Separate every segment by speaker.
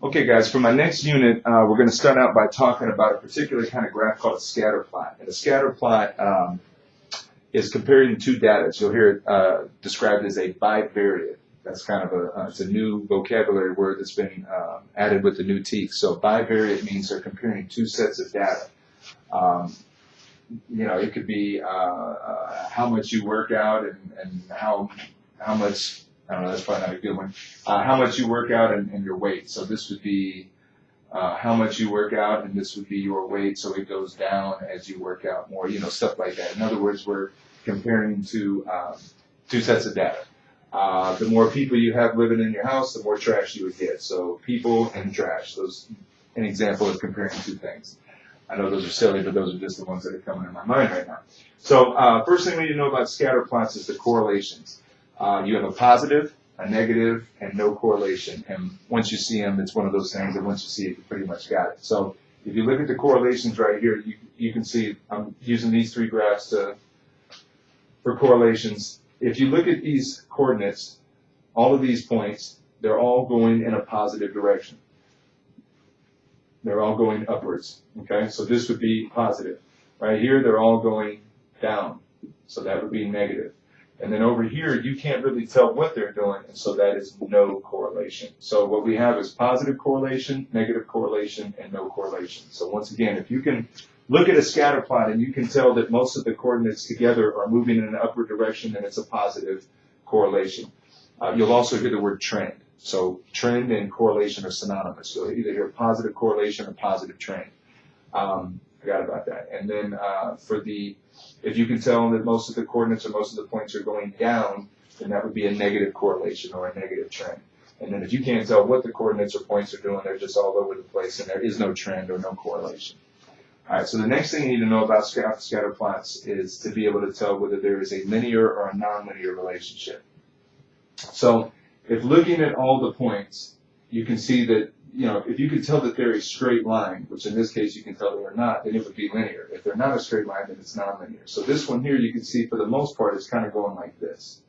Speaker 1: Okay, guys, for my next unit, we're going to start out by talking about a particular kind of graph called a scatter plot. And a scatter plot is comparing two data. So you'll hear it described as a bivariate. That's kind of it's a new vocabulary word that's been added with the new teeth. So bivariate means they're comparing two sets of data. It could be how much you work out and how much, I don't know, that's probably not a good one. How much you work out and your weight. So this would be how much you work out, and this would be your weight, so it goes down as you work out more, stuff like that. In other words, we're comparing to two sets of data. The more people you have living in your house, the more trash you would get. So people and trash, those an example of comparing two things. I know those are silly, but those are just the ones that are coming in my mind right now. So first thing we need to know about scatter plots is the correlations. You have a positive, a negative, and no correlation. And once you see them, it's one of those things that once you see it, you pretty much got it. So if you look at the correlations right here, you can see I'm using these three graphs for correlations. If you look at these coordinates, all of these points, they're all going in a positive direction. They're all going upwards, okay? So this would be positive. Right here, they're all going down, so that would be negative. And then over here, you can't really tell what they're doing, and so that is no correlation. So what we have is positive correlation, negative correlation, and no correlation. So once again, if you can look at a scatter plot and you can tell that most of the coordinates together are moving in an upward direction, then it's a positive correlation. You'll also hear the word trend. So trend and correlation are synonymous. So either hear positive correlation or positive trend. Forgot about that. And then if you can tell that most of the coordinates or most of the points are going down, then that would be a negative correlation or a negative trend. And then if you can't tell what the coordinates or points are doing, they're just all over the place and there is no trend or no correlation. All right, so the next thing you need to know about scatter plots is to be able to tell whether there is a linear or a nonlinear relationship. So if looking at all the points, you can see that, if you can tell that they're a straight line, which in this case you can tell they are not, then it would be linear. If they're not a straight line, then it's nonlinear. So this one here, you can see for the most part, it's kind of going like this.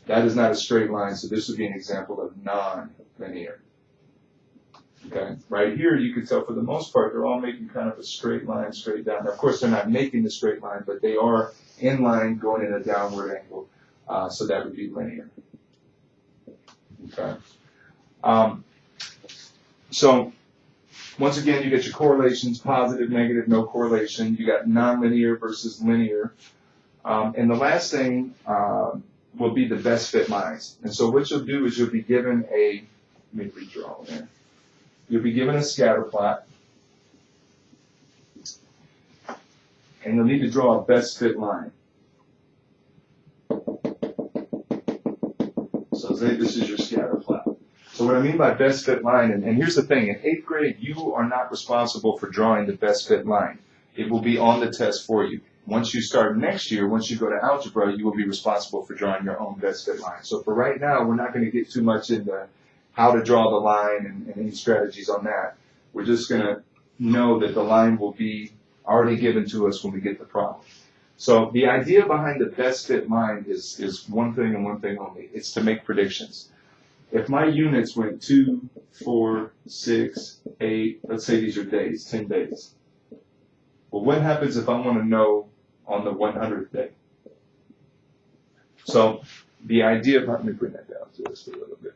Speaker 1: That is not a straight line, so this would be an example of non-linear. Okay, right here, you can tell for the most part, they're all making kind of a straight line, straight down. Now, of course, they're not making the straight line, but they are in line going in a downward angle, so that would be linear. Okay. So once again, you get your correlations, positive, negative, no correlation. You got nonlinear versus linear. And the last thing will be the best fit lines. And so what you'll do is you'll be given let me redraw there. You'll be given a scatter plot. And you'll need to draw a best fit line. So say this is your scatter plot. So what I mean by best fit line, and here's the thing, in 8th grade, you are not responsible for drawing the best fit line. It will be on the test for you. Once you start next year, once you go to algebra, you will be responsible for drawing your own best fit line. So for right now, we're not going to get too much into how to draw the line and any strategies on that. We're just going to know that the line will be already given to us when we get the problem. So the idea behind the best fit line is one thing and one thing only. It's to make predictions. If my units went 2, 4, 6, 8, let's say these are days, 10 days. Well, what happens if I want to know on the 100th day? So the idea, let me bring that down to this a little bit.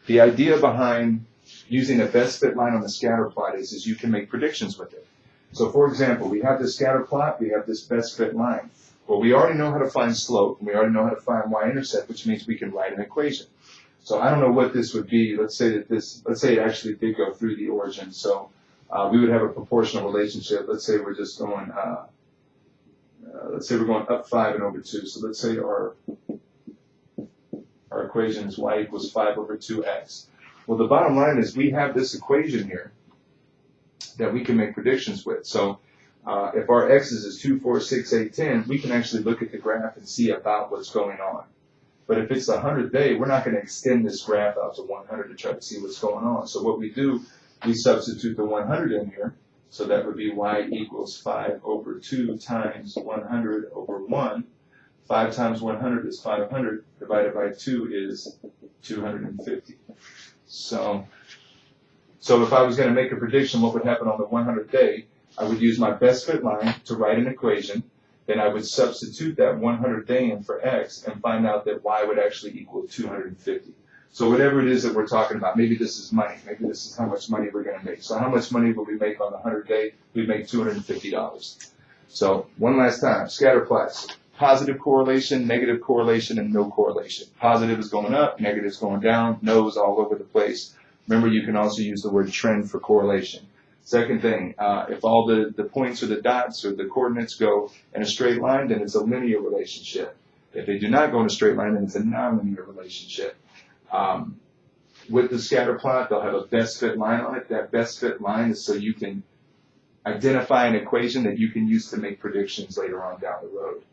Speaker 1: The idea behind using a best fit line on the scatter plot is you can make predictions with it. So for example, we have this scatter plot, we have this best fit line. Well, we already know how to find slope, and we already know how to find y-intercept, which means we can write an equation. So I don't know what this would be. Let's say it actually did go through the origin. So we would have a proportional relationship. Let's say we're just going, we're going up 5 and over 2. So let's say our equation is y equals 5 over 2x. Well, the bottom line is we have this equation here that we can make predictions with. So if our x's is 2, 4, 6, 8, 10, we can actually look at the graph and see about what's going on. But if it's the 100th day, we're not going to extend this graph out to 100 to try to see what's going on. So what we do, we substitute the 100 in here. So that would be y equals 5 over 2 times 100 over 1. 5 times 100 is 500, divided by 2 is 250. So So if I was going to make a prediction what would happen on the 100th day, I would use my best fit line to write an equation. Then I would substitute that 100th day in for x and find out that y would actually equal 250. So whatever it is that we're talking about, maybe this is money, maybe this is how much money we're going to make. So how much money will we make on the 100th day? We make $250. So one last time, scatter plots. Positive correlation, negative correlation, and no correlation. Positive is going up, negative is going down, no is all over the place. Remember, you can also use the word trend for correlation. Second thing, if all the points or the dots or the coordinates go in a straight line, then it's a linear relationship. If they do not go in a straight line, then it's a nonlinear relationship. With the scatter plot, they'll have a best fit line on it. That best fit line is so you can identify an equation that you can use to make predictions later on down the road.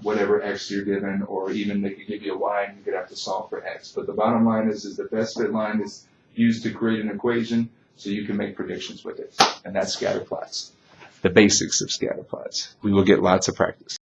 Speaker 1: Whatever x you're given, or even they could give you a y and you could have to solve for x. But the bottom line is the best fit line is used to create an equation so you can make predictions with it. And that's scatter plots. The basics of scatter plots. We will get lots of practice.